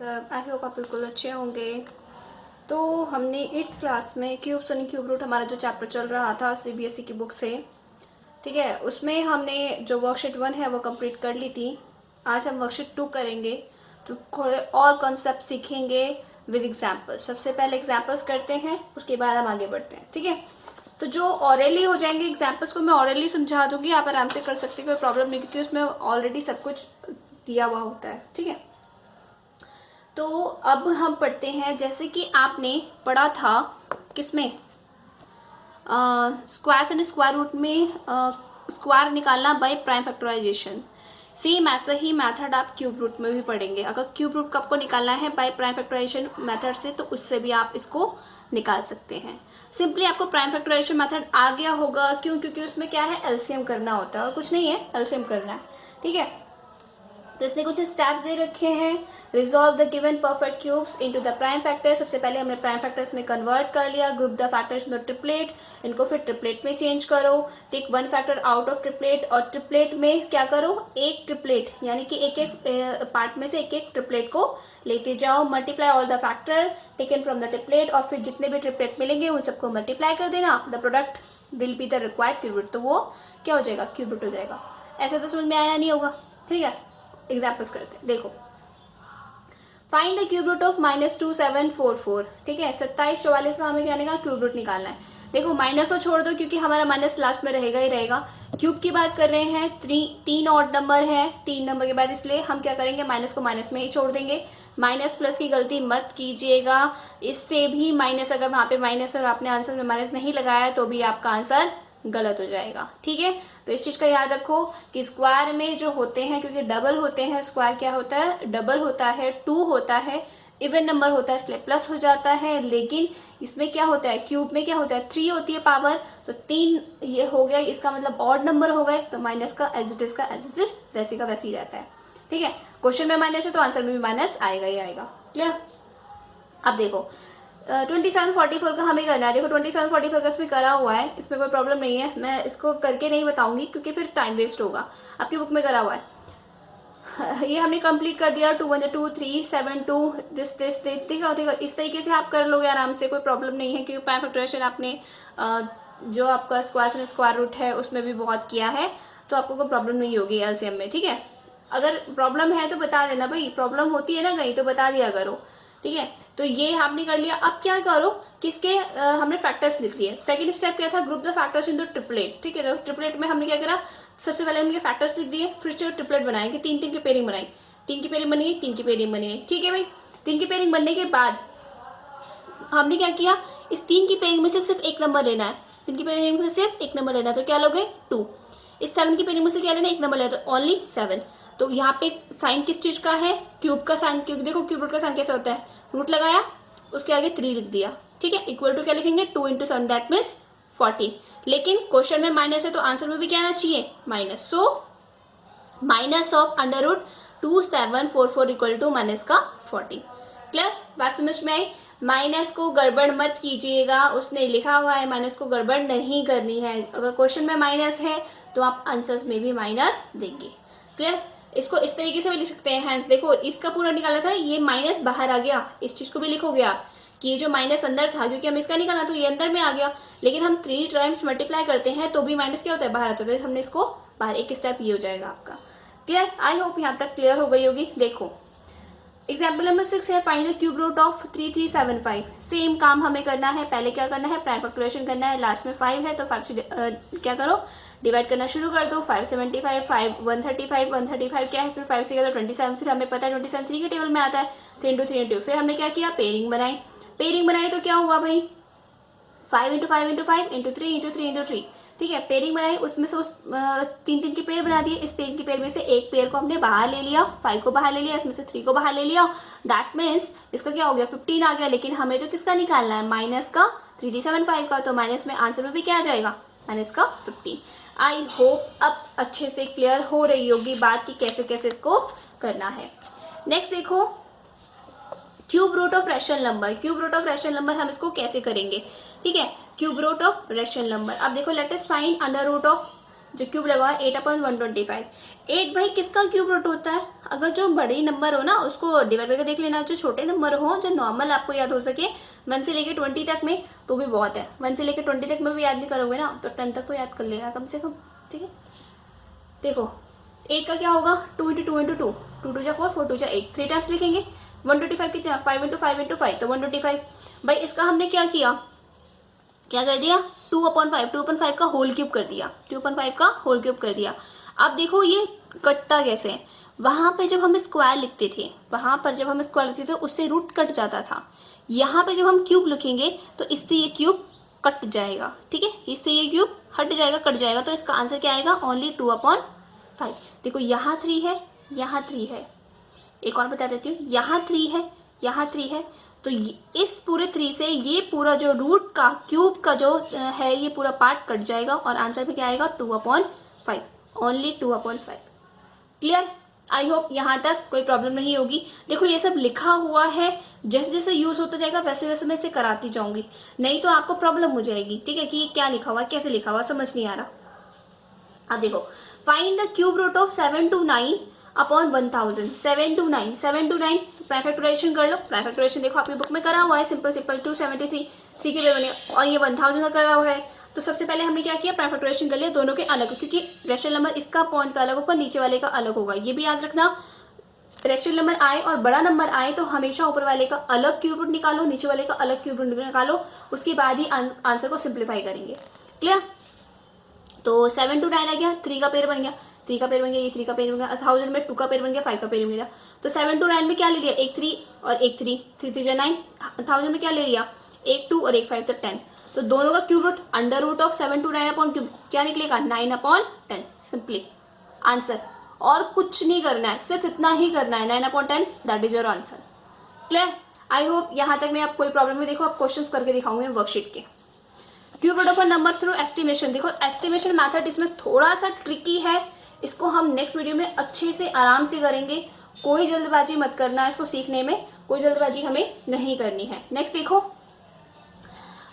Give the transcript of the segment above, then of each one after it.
सब I hope आप बिल्कुल अच्छे होंगे। तो हमने 8th क्लास में क्यूब्स यानी क्यूब रूट हमारा जो चैप्टर चल रहा था सीबीएसई की बुक से, ठीक है, उसमें हमने जो वर्कशीट 1 है वो कंप्लीट कर ली थी। आज हम वर्कशीट 2 करेंगे, तो थोड़े और कॉन्सेप्ट सीखेंगे विद एग्जाम्पल। सबसे पहले एग्जाम्पल्स करते हैं, उसके बाद हम आगे बढ़ते हैं, ठीक है। तो जो ऑरली हो जाएंगे एग्जाम्पल्स को मैं ऑरली समझा दूंगी, आप आराम से कर सकते हैं, कोई प्रॉब्लम नहीं, क्योंकि उसमें ऑलरेडी सब कुछ दिया हुआ होता है, ठीक है। तो अब हम पढ़ते हैं, जैसे कि आपने पढ़ा था किसमें, स्क्वायर एंड स्क्वायर रूट में स्क्वायर निकालना बाय प्राइम फैक्टराइजेशन। सेम ऐसा ही मेथड आप क्यूब रूट में भी पढ़ेंगे। अगर क्यूब रूट आपको निकालना है बाय प्राइम फैक्टराइजेशन मेथड से, तो उससे भी आप इसको निकाल सकते हैं। सिंपली आपको प्राइम फैक्टराइजेशन मेथड आ गया होगा, क्यों? क्योंकि उसमें क्या है, एलसीएम करना होता है, कुछ नहीं है, एलसीएम करना है, ठीक है। तो इसने कुछ स्टेप्स दे रखे हैं। Resolve the given perfect cubes into the prime factor. सबसे पहले हमने प्राइम फैक्टर्स में कन्वर्ट कर लिया। Group the factors in the triplet, इनको फिर ट्रिपलेट में चेंज करो। Take one factor out of triplet, और ट्रिपलेट में क्या करो, एक ट्रिपलेट यानी कि एक एक पार्ट में से एक एक ट्रिपलेट को लेते जाओ। Multiply all the factor taken from the triplet, और फिर जितने भी ट्रिपलेट मिलेंगे उन सबको मल्टीप्लाई कर देना। The product will be the required cubit, तो वो क्या हो जाएगा, क्यूबिट हो जाएगा। ऐसे तो समझ में आया नहीं होगा, ठीक है। एग्जाम्पल्स करते हैं, देखो। Find the cube root of -2744, ठीक है। 2744 का हमें क्या निकालना, क्यूब रूट निकालना है। देखो माइनस को छोड़ दो, क्योंकि हमारा माइनस लास्ट में रहेगा ही रहेगा। क्यूब की बात कर रहे हैं, तीन ऑड नंबर है, 3 नंबर के बाद, इसलिए हम क्या करेंगे, माइनस को माइनस में ही छोड़ देंगे। माइनस प्लस की गलती मत कीजिएगा, इससे भी माइनस, अगर वहां पे माइनस और आपने आंसर में माइनस नहीं लगाया तो भी आपका आंसर गलत हो जाएगा, ठीक है। तो इस चीज का याद रखो कि स्क्वायर में जो होते हैं, क्योंकि डबल होते हैं, स्क्वायर क्या होता है, डबल होता है, 2 होता है, इवन नंबर होता है, इसलिए प्लस हो जाता है। लेकिन इसमें क्या होता है, क्यूब में क्या होता है, 3 होती है पावर, तो 3 ये हो गया, इसका मतलब ऑड नंबर हो गए, तो माइनस का एज इट इज का एज इट इज वैसे का वैसे ही रहता है, ठीक है। क्वेश्चन में माइनस है तो आंसर में भी माइनस आएगा ही आएगा, क्लियर। अब देखो 2744 का हमें करना है। देखो 2744 का इसमें करा हुआ है, इसमें कोई प्रॉब्लम नहीं है, मैं इसको करके नहीं बताऊंगी क्योंकि फिर टाइम वेस्ट होगा। आपकी बुक में करा हुआ है, ये हमने कंप्लीट कर दिया। 2 1 2 3 7 2 दिस ठीक है। इस तरीके से आप कर लोगे आराम से, कोई प्रॉब्लम नहीं है, क्योंकि प्राइम फैक्टराइजेशन आपने जो आपका स्क्वायर एंड स्क्वायर रूट है उसमें भी बहुत किया है, तो आपको कोई प्रॉब्लम नहीं होगी एलसीएम में, ठीक है। अगर प्रॉब्लम है तो बता देना भाई, प्रॉब्लम होती है ना कहीं तो बता दिया करो, ठीक है। तो ये हमने कर लिया। अब क्या करो, किसके हमने फैक्टर्स लिख लिए। सेकंड स्टेप क्या था, group the factors in the triplet, ठीक है। तो ट्रिपलेट में हमने क्या करा, सबसे पहले हमने फैक्टर्स लिख दिए, फिर जो ट्रिपलेट बनाएंगे, 3 3 की पेयरिंग बनाई, 3 की पेयरिंग बनी, 3 की पेयरिंग बनी, ठीक है भाई। 3 की पेयरिंग बनने के बाद हमने क्या किया, इस 3 की पेयरिंग में से सिर्फ एक नंबर लेना है। 3 की पेयरिंग में से सिर्फ एक नंबर लेना है, तो क्या लोगे, 2। इस 7 की पेयरिंग में से क्या लेना है, एक नंबर लेना, तो ओनली 7। तो यहाँ पे साइन किस चीज का है, क्यूब का साइन, क्योंकि देखो क्यूब रूट का साइन कैसे होता है, रूट लगाया, उसके आगे 3 लिख दिया, ठीक है। इक्वल टू क्या लिखेंगे, 2 × 7 दैट मीन्स 40। लेकिन क्वेश्चन में माइनस है तो आंसर में भी क्या आना चाहिए, minus. So minus of √2744 equal to minus का 40। क्लियर, बात समझ में आई। माइनस को गड़बड़ मत कीजिएगा, उसने लिखा हुआ है, माइनस को गड़बड़ नहीं करनी है। अगर क्वेश्चन में माइनस है तो आप आंसर्स में भी माइनस देंगे, क्लियर। इसको इस तरीके से भी लिख सकते हैं, हैंस देखो इसका पूरा निकाला था, ये माइनस बाहर आ गया, इस चीज को भी लिखोगे आप कि ये जो माइनस अंदर था, क्योंकि हम इसका निकाला तो ये अंदर में आ गया। लेकिन हम 3 टाइम्स मल्टीप्लाई करते हैं तो भी माइनस क्या होता है, बाहर आता है, तो हमने इसको बाहर, एक स्टेप ये हो जाएगा आपका, क्लियर। आई होप यहाँ तक क्लियर हो गई होगी। देखो एग्जाम्पल नंबर 6 है, find the cube root of 3375। Same काम हमें करना है, पहले क्या करना है, प्राइम फैक्टराइजेशन करना है, लास्ट में 5 है तो 5 से क्या करो, डिवाइड करना शुरू कर दो। 575 5 135 135 क्या है, फिर 5 से क्या, 27, फिर हमें पता है 27 3 के टेबल में आता है, 3 × 3 × 2। फिर हमने क्या किया, पेयरिंग बनाई। पेयरिंग बनाई तो क्या हुआ भाई, 5 × 5 × 5 × 3 × 3 × 3, ठीक है। पेयरिंग बनाई, उसमें से 3 की पेयर बना दिए। इस 3 की पेयर में से एक पेयर को हमने बाहर ले लिया, 5 को बाहर ले लिया, इसमें से 3 को बाहर ले लिया। दैट मीन्स इसका क्या हो गया, 15 आ गया। लेकिन हमें तो किसका निकालना है, माइनस का 3375 का, तो माइनस में आंसर में भी क्या आ जाएगा, माइनस का 15। आई होप अब अच्छे से क्लियर हो रही होगी बात कि कैसे कैसे इसको करना है। नेक्स्ट देखो, cube root of rational number. Cube root of rational number हम इसको कैसे करेंगे, ठीक है। Cube root of rational number, अब देखो let us find under root of जो क्यूब लगा हुआ है 8/125। 8 भाई किसका क्यूब रूट होता है? अगर जो बड़े नंबर हो ना उसको डिवाइड करके देख लेना, जो छोटे नंबर हो जो नॉर्मल आपको याद हो सके 1 से लेके 20 तक में तो भी बहुत है। 1 से लेके 20 तक में भी याद नहीं करोगे ना तो 10 तक तो याद कर लेना कम से कम, ठीक है। देखो 8 का क्या होगा, 2 × 2 × 2, 2 2 जा 4, 4 2 जा 8, 3 टाइम्स लिखेंगे। 125 कितना, 5 × 5 × 5 तो 125। भाई इसका हमने क्या किया, क्या कर दिया, 2/5, 2/5 का होल क्यूब कर दिया, 2/5 का होल क्यूब कर दिया। अब देखो ये कटता कैसे है, वहां पे जब हम स्क्वायर लिखते थे, वहां पर जब हम स्क्वायर लिखते थे उससे रूट कट जाता था। यहाँ पे जब हम क्यूब लिखेंगे तो इससे ये क्यूब कट जाएगा, ठीक है, इससे ये क्यूब हट जाएगा, कट जाएगा। तो इसका आंसर क्या आएगा, ओनली 2/5। देखो यहाँ 3 है, यहाँ 3 है, एक और बता देती हूँ, यहाँ 3 है, यहाँ 3 है, तो इस पूरे 3 से ये पूरा जो रूट का क्यूब का जो है ये पूरा पार्ट कट जाएगा और आंसर पे क्या आएगा, 2/5, ओनली 2/5। क्लियर? आई होप यहाँ तक कोई प्रॉब्लम नहीं होगी। देखो ये सब लिखा हुआ है, जैसे जैसे यूज होता जाएगा वैसे वैसे मैं इसे कराती जाऊंगी, नहीं तो आपको प्रॉब्लम हो जाएगी, ठीक है, कि क्या लिखा हुआ है, कैसे लिखा हुआ, समझ नहीं आ रहा। अब देखो find the cube root of 7 to 9/1000। 7 to 9, 7 to 9 prime factorisation कर लो। प्राइम फैक्टराइजेशन देखो आपकी बुक में करा हुआ है, सिंपल सिंपल 273 3 के बने और ये 1000 का करा हुआ है। तो सबसे पहले हमने क्या किया, प्राइम फैक्टराइजेशन कर लिया दोनों के अलग, क्योंकि रेशनल नंबर इसका पॉइंट का अलग होगा, नीचे वाले का अलग होगा, ये भी याद रखना। रेशनल नंबर आए और बड़ा नंबर आए तो हमेशा ऊपर वाले का अलग क्यूब रूट निकालो, नीचे वाले का अलग क्यूब रूट निकालो, उसके बाद ही आंसर को सिंप्लीफाई करेंगे। क्लियर? तो 7 to 9 आ गया, 3 का पेयर बन गया, 3 का पेयर बन गया, ये 3 का पेयर बन गया, 1000 में 2 का पेयर बन गया, 5 का पेयर बन गया। तो 7 to 9 में क्या ले लिया, एक 3 और एक 3, 3 3 9। 1000 में क्या ले लिया, एक 2 और एक 5 तो 10। तो दोनों का cube root under root of 7 to 9/क्यूब क्या निकलेगा, 9/10 सिंपली आंसर। और कुछ नहीं करना है, सिर्फ इतना ही करना है, 9/10 that is your answer. Clear? I hope यहाँ तक में आप कोई प्रॉब्लम नहीं। देखो आप क्वेश्चंस करके दिखाऊंगे वर्कशीट के। Cube root of a number through estimation, देखो एस्टिमेशन मेथड इसमें थोड़ा सा ट्रिकी है, इसको हम नेक्स्ट वीडियो में अच्छे से आराम से करेंगे। कोई जल्दबाजी मत करना, इसको सीखने में कोई जल्दबाजी हमें नहीं करनी है। नेक्स्ट देखो,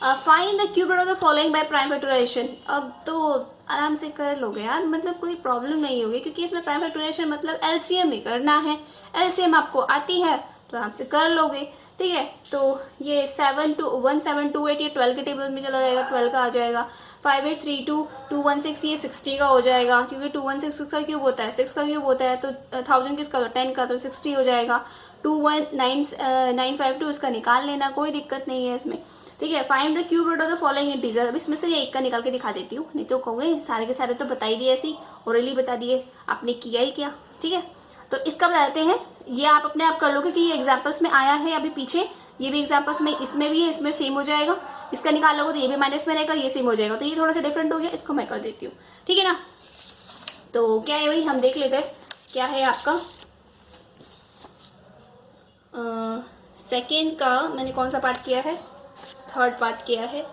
find the cube root of the following by prime factorisation. अब तो आराम से कर लोगे यार, मतलब कोई प्रॉब्लम नहीं होगी, क्योंकि इसमें प्राइम फैक्टराइजेशन मतलब एलसीएम ही करना है। एलसीएम आपको आती है तो आराम से कर लोगे, ठीक है। तो ये 1728 ये 12 के टेबल में चला जाएगा, 12 का आ जाएगा। 5832 216 ये 60 का हो जाएगा, क्योंकि 216 का क्यूब होता है, 6 का क्यूब होता है, तो 1000 किसका, 10 का, तो 60 हो जाएगा। 21952 इसका निकाल लेना, कोई दिक्कत नहीं है इसमें, ठीक है। Find the cube root of the following integer. अब इसमें से ये एक का निकाल के दिखा देती हूँ, नहीं तो कहोगे सारे के सारे तो बता ही दिए, ऐसी ओरली बता दिए, आपने किया ही क्या, ठीक है। तो इसका बताते हैं, ये आप अपने आप कर लोगे कि ये एग्जाम्पल्स में आया है अभी पीछे, ये भी एग्जाम्पल्स में इसमें भी है, इसमें सेम हो जाएगा। इसका निकाल लोगे तो ये भी माइनस में रहेगा, ये सेम हो जाएगा, तो ये थोड़ा सा डिफरेंट हो गया, इसको मैं कर देती हूँ, ठीक है ना। तो क्या है भाई, हम देख लेते हैं क्या है आपका सेकेंड का, मैंने कौन सा पार्ट किया है, थर्ड पार्ट किया है।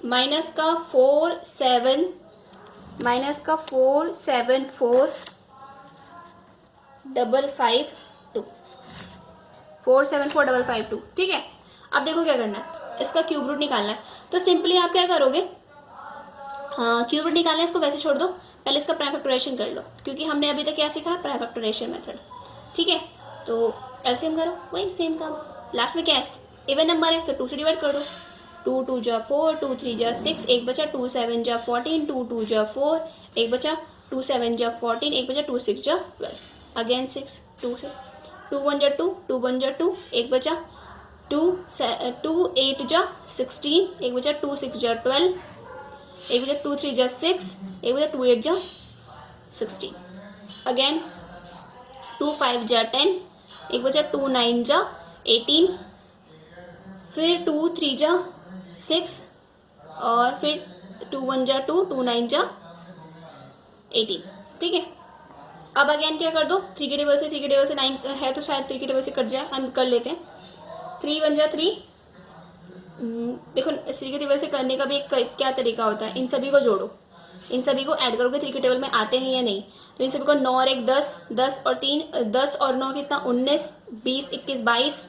माइनस का 4 7 माइनस का 4 7 4 5 5 2 4 7 4 5 5 2, ठीक है। अब देखो क्या करना है, इसका क्यूब रूट निकालना है। तो सिंपली आप क्या करोगे, क्यूब रूट निकालना है, इसको वैसे छोड़ दो, पहले इसका प्राइम फैक्टराइजेशन कर लो, क्योंकि हमने अभी तक क्या सीखा, प्राइम फैक्टराइजेशन मेथड, ठीक है। तो एलसीएम करो, वही सेम काम, लास्ट में क्या है, इवन नंबर है तो 2 से डिवाइड कर दो, 2 2 जा 4, 2 3 जा 6, एक बचा, 2 7 जा 14, 2 2 जा 4, एक बचा, 2 7 जा 14, एक बचा, 2 6 जा 12, अगेन 6, 2 से 2 1 जा 2, 2 1 जा 2, एक बचा, 2 8 जा 16, एक बचा, 2 6 जा 12, एक बचा, 2 3 जा 6, एक बचा, 2 8 जा 16, अगेन 2 5 जा 10, एक बचा, 2 9 जा 18, फिर 2 3 जा 6 और फिर 2 1 जा 2, 2 9 जा 18, ठीक है। अब अगेन क्या कर दो, 3 के टेबल से 9 है तो शायद 3 के टेबल से कट जाए, हम कर लेते हैं। 3 1 जा 3, देखो 3 के टेबल से करने का भी एक क्या तरीका होता है, इन सभी को जोड़ो, इन सभी को ऐड करोगे, 3 के टेबल में आते हैं या नहीं, तो इन सभी को 9 और 1 10, 10 और 3 10 और 9 कितना 19, 20 21 22,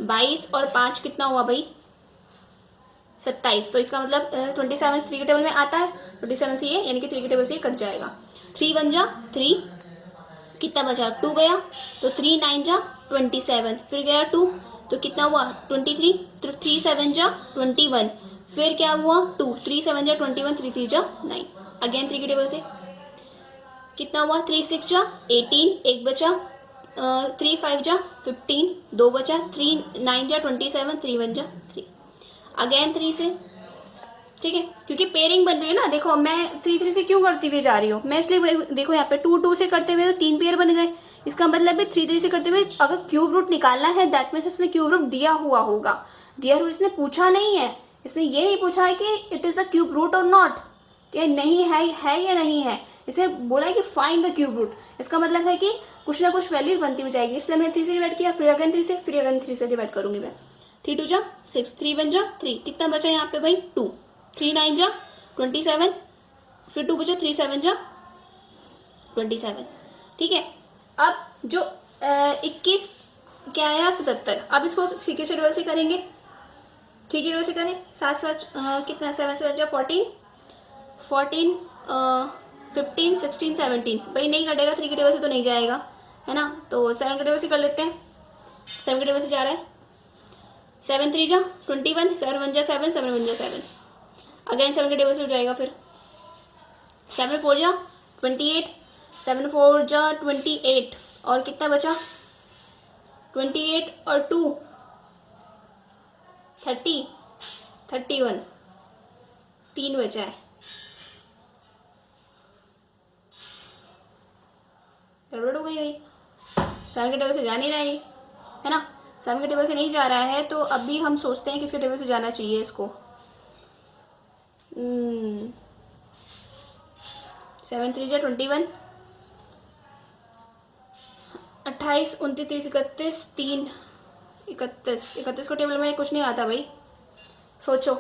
22 और 5 कितना हुआ भाई 27, तो इसका मतलब 27 3 के टेबल में आता है, 27 से ये यानी कि 3 के टेबल से ये कट जाएगा। 3 1 जा 3, कितना बचा 2 गया, तो 3 9 जा 27, फिर गया 2 तो कितना हुआ 23, तो 3 7 जा 21, फिर क्या हुआ 2, 3 7 जा 21, 3 3 जा 9, अगेन 3 के टेबल से कितना हुआ 3 6 जा 18, एक बचा, 3 5 जा 15, दो बचा, 3 9 जा 27, 3 1 जा 3, अगेन 3 से, ठीक है, क्योंकि पेयरिंग बन रही है ना। देखो मैं 3 3 से क्यों करती हुई जा रही हूँ मैं, इसलिए देखो यहाँ पे 2 2 से करते हुए तो 3 पेयर बन गए, इसका मतलब है 3 3 से करते हुए अगर क्यूब रूट निकालना है दैट मीन्स इसने क्यूब रूट दिया हुआ होगा, दिया हुआ इसने पूछा नहीं है, इसने ये नहीं पूछा है कि it is a cube root और नॉट, कि नहीं है या नहीं है, इसने बोला है कि फाइंड द क्यूब रूट, इसका मतलब है कि कुछ ना कुछ वैल्यू बनती हुई जाएगी, इसलिए मैंने 3 से डिवाइड किया, फिर अगेन 3 से, फिर अगेन 3 से डिवाइड करूंगी मैं। 3 2 जा 6, 3 1 जा 3, कितना बचा यहाँ पे भाई 2, 3 9 जा 27, फिर 2 बचा, 3 7 जा 27, ठीक है। अब जो 21 क्या आया 77, अब इसको 3 के टेबल से करेंगे, 3 के टेबल से करें, 7 7 कितना 7 से बचा 14 14 15 16 17, भाई नहीं कटेगा 3 के टेबल से तो नहीं जाएगा, है ना, तो 7 के टेबल से कर लेते हैं, 7 के टेबल से जा रहा है, 7 3 जा 21, 7 1 जा 7, 7 1 जा 7, अगेन 7 के टेबल से हो जाएगा, फिर 7 4 जा 28, 7 4 जा 28, और कितना बचा 28 और 2 30 31, 3 बचा है, गड़बड़ हो गई भाई, 7 के टेबल से जा नहीं रहा है ना, 7 के टेबल से नहीं जा रहा है, तो अभी हम सोचते हैं किसके टेबल से जाना चाहिए इसको। 7 3 जा 21, 28 29 30 31 3 31 को टेबल में कुछ नहीं आता भाई, सोचो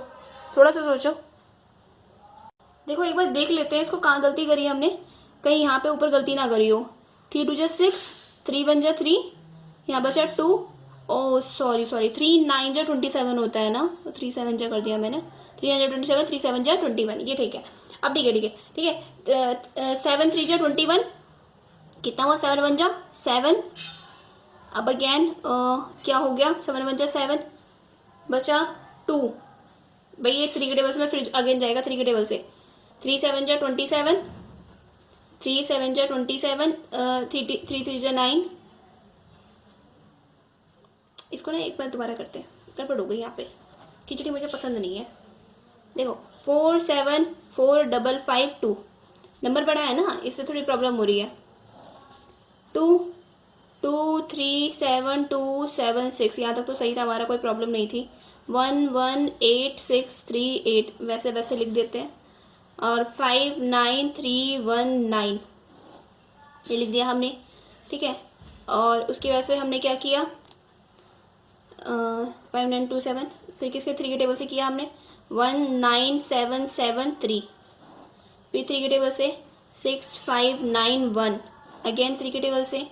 थोड़ा सा सोचो, देखो एक बार देख लेते हैं इसको कहाँ गलती करी है हमने, कहीं यहाँ पे ऊपर गलती ना करी हो। 3 2 जा 6, 3 1 जा 3, यहाँ बचा 2, ओ सॉरी 3 9 जा 27 होता है ना, तो 3 7 जा कर दिया मैंने, 3 9 जा 27, 3 7 जा 21, ये ठीक है। अब ठीक है 7 3 जा 21, कितना हुआ 7 1 जा 7, अब अगेन क्या हो गया 7 1 जा 7, बचा 2, भाई ये 3 के टेबल से मैं फिर अगेन जाएगा 3 के टेबल से, 3 7 जा 27, 3 7 जा 27, 3 3 जा 9, इसको ना एक बार दोबारा करते हैं, गड़बड़ हो गई यहाँ पे, खिचड़ी मुझे पसंद नहीं है। देखो 4 7 4 5 5 2, नंबर बड़ा है ना इसमें थोड़ी प्रॉब्लम हो रही है, 2 2 3 7 2 7 6, यहाँ तक तो सही था हमारा, कोई प्रॉब्लम नहीं थी। 1 1 8 6 3 8 वैसे वैसे लिख देते हैं, और 5 9 3 1 9 ये लिख दिया हमने, ठीक है। और उसके बाद फिर हमने क्या किया 5 9 2 7, फिर किसके 3 के टेबल से किया हमने 1 9 7 7 3, फिर 3 के टेबल से 6 5 9 1, अगेन 3 के टेबल से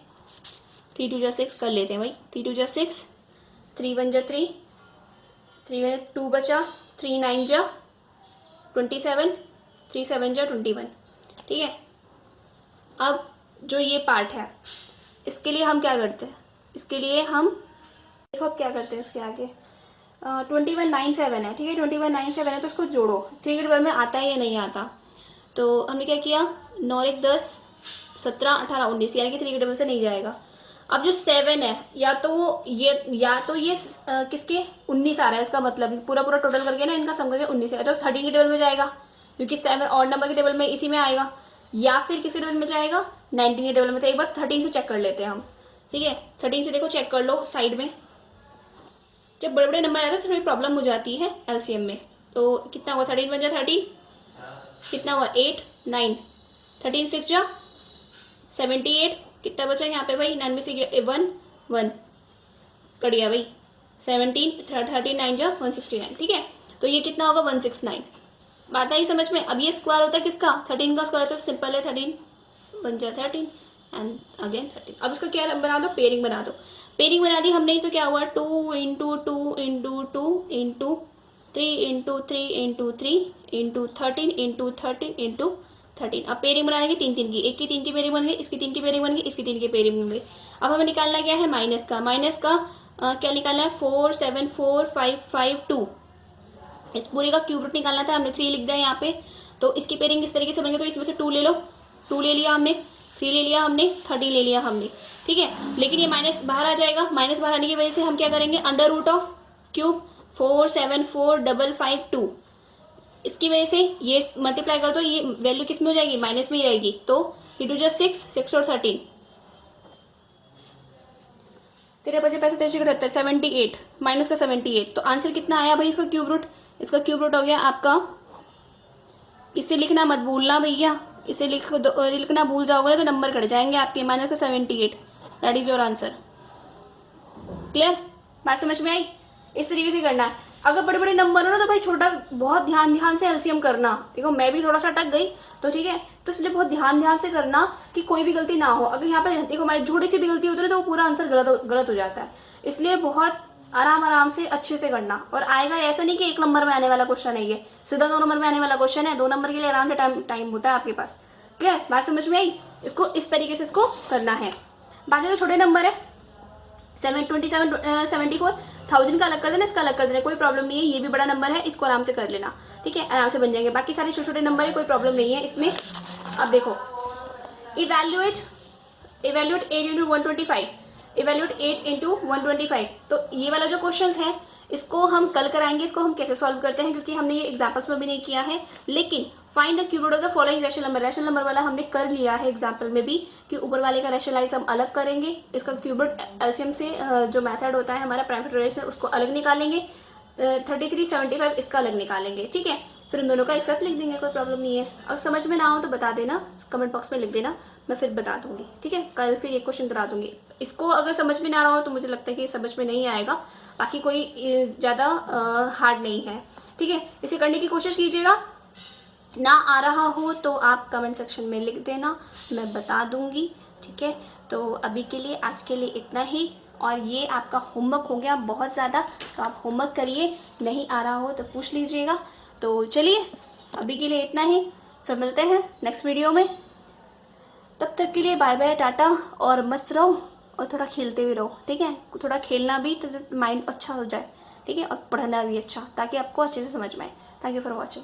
3 2 जा 6 कर लेते हैं भाई, 3 2 जा 6, 3 1 जा 3, 3 में 2 बचा, 3 9 जा 27, 3 7 जा 21, ठीक है। अब जो ये पार्ट है इसके लिए हम क्या करते हैं, इसके लिए हम देखो अब क्या करते हैं इसके आगे 21 9 7 है, ठीक है, 21 9 7 है, तो उसको जोड़ो, 3 के टेबल में आता है या नहीं आता, तो हमने क्या किया 9 1 10 17 18 19, यानी कि 3 के टेबल से नहीं जाएगा। अब जो 7 है या तो ये किसके 19 आ रहा है, इसका मतलब पूरा टोटल करके ना इनका सम करके 19 है, तो 13 के टेबल में जाएगा क्योंकि 7 और नंबर के टेबल में इसी में आएगा, या फिर किसके टेबल में जाएगा 19 के टेबल में। तो एक बार 13 से चेक कर लेते हैं हम, ठीक है, 13 से देखो चेक कर लो साइड में, जब बड़े बड़े नंबर आते हैं तो थोड़ी प्रॉब्लम हो जाती है एलसीएम में। तो कितना हुआ 13 बन जा 13, कितना हुआ 8 9, 13 6 जा 78, कितना बचा यहाँ पे भाई 9 में से 1 1 कट गया भाई, 17 39 जा 169, ठीक है, तो ये कितना होगा 169। बात आई समझ में। अब ये स्क्वायर होता है किसका 13 का स्क्वायर, तो सिंपल है 13 बन जा 13 एंड अगेन 13। अब इसका क्या बना दो पेयरिंग बना दो, पेयरिंग बना दी हमने, तो क्या हुआ 2 × 2 × 2 × 3 into 3 into 3 into 13 into 13 into 13। अब पेयरिंग बनाएंगे तीन तीन की, एक की 3 की पेयरिंग बन गई, इसकी 3 की पेयरिंग बन गई, इसकी 3 की पेयरिंग बन गई। अब हमें निकालना क्या है, माइनस का। माइनस का क्या निकालना है, 4 7 4 5 5 2। इस पूरे का क्यूब रूट निकालना था, हमने 3 लिख दिया यहाँ पे। तो इसकी पेयरिंग इस तरीके से बन गई, तो इसमें से 2 ले लो, 2 ले लिया हमने, 3 ले लिया हमने, 13 ले लिया हमने, ठीक है। लेकिन ये माइनस बाहर आ जाएगा, माइनस बाहर आने की वजह से हम क्या करेंगे, अंडर रूट ऑफ क्यूब 4 7 4 5 5 2, इसकी वजह से ये मल्टीप्लाई कर दो, ये वैल्यू किस में हो जाएगी, माइनस में ही रहेगी। तो इंटू जस्ट 6 और 13, 13 5 35 73 78, 78 माइनस का 78। तो आंसर कितना आया भाई इसका क्यूब रूट, इसका क्यूब रूट हो गया आपका, इसे लिखना मत भूलना भैया, इसे लिखना भूल जाओगे तो नंबर कट जाएंगे आपके, माइनस का 78, that is your answer. Clear, बात समझ में आई। इस तरीके से करना है। अगर बड़े बड़े नंबर हो ना तो भाई छोटा बहुत ध्यान से एलसीएम करना। देखो मैं भी थोड़ा सा अटक गई तो ठीक है, तो इसलिए बहुत ध्यान से करना कि कोई भी गलती ना हो। अगर यहाँ पे देखो हमारी छोटी सी भी गलती होती है तो वो पूरा आंसर गलत हो जाता है। इसलिए बहुत आराम से अच्छे से करना। और आएगा ऐसा नहीं कि 1 नंबर में आने वाला क्वेश्चन है, ये सीधा 2 नंबर में आने वाला क्वेश्चन है। 2 नंबर के लिए आराम से टाइम होता है आपके पास। क्लियर, बात समझ में आई। इसको इस तरीके से इसको करना है। बाकी तो छोटे नंबर है, 727 74 1000 का अलग कर देना, इसका अलग कर देना, कोई प्रॉब्लम नहीं है। ये भी बड़ा नंबर है, इसको आराम से कर लेना, ठीक है, आराम से बन जाएंगे। बाकी सारे छोटे छोटे नंबर है, कोई प्रॉब्लम नहीं है इसमें। अब देखो, इवैल्यूएट 8 इंटू 125, इवैल्यूएट 8 इंटू 125। तो ये वाला जो क्वेश्चन है इसको हम कल कराएंगे। इसको हम कैसे सॉल्व करते हैं, क्योंकि हमने ये एग्जाम्पल्स में भी नहीं किया है। लेकिन find the cube root of the following rational number, rational number वाला हमने कर लिया है एग्जाम्पल में भी, कि ऊपर वाले का रैशनलाइज हम अलग करेंगे, इसका क्यूब रूट एलसीएम से जो मेथड होता है हमारा प्राइम फैक्टराइजेशन उसको अलग निकालेंगे, 33 75 इसका अलग निकालेंगे, ठीक है। फिर उन दोनों का एक साथ लिख देंगे, कोई प्रॉब्लम नहीं है। अगर समझ में ना हो तो बता देना, कमेंट बॉक्स में लिख देना, मैं फिर बता दूंगी, ठीक है। कल फिर एक क्वेश्चन करा दूंगी। इसको अगर समझ में ना रहा हो तो मुझे लगता है कि समझ में नहीं आएगा, बाकी कोई ज़्यादा हार्ड नहीं है, ठीक है। इसे करने की कोशिश कीजिएगा। ना आ रहा हो तो आप कमेंट सेक्शन में लिख देना, मैं बता दूंगी, ठीक है। तो अभी के लिए, आज के लिए इतना ही। और ये आपका होमवर्क हो गया बहुत ज़्यादा, तो आप होमवर्क करिए, नहीं आ रहा हो तो पूछ लीजिएगा। तो चलिए अभी के लिए इतना ही, फिर मिलते हैं नेक्स्ट वीडियो में। तब तक के लिए बाय बाय, टाटा, और मस्त रहो और थोड़ा खेलते भी रहो, ठीक है। थोड़ा खेलना भी तो माइंड अच्छा हो जाए, ठीक है, और पढ़ना भी अच्छा, ताकि आपको अच्छे से समझ में आए। Thank you for watching.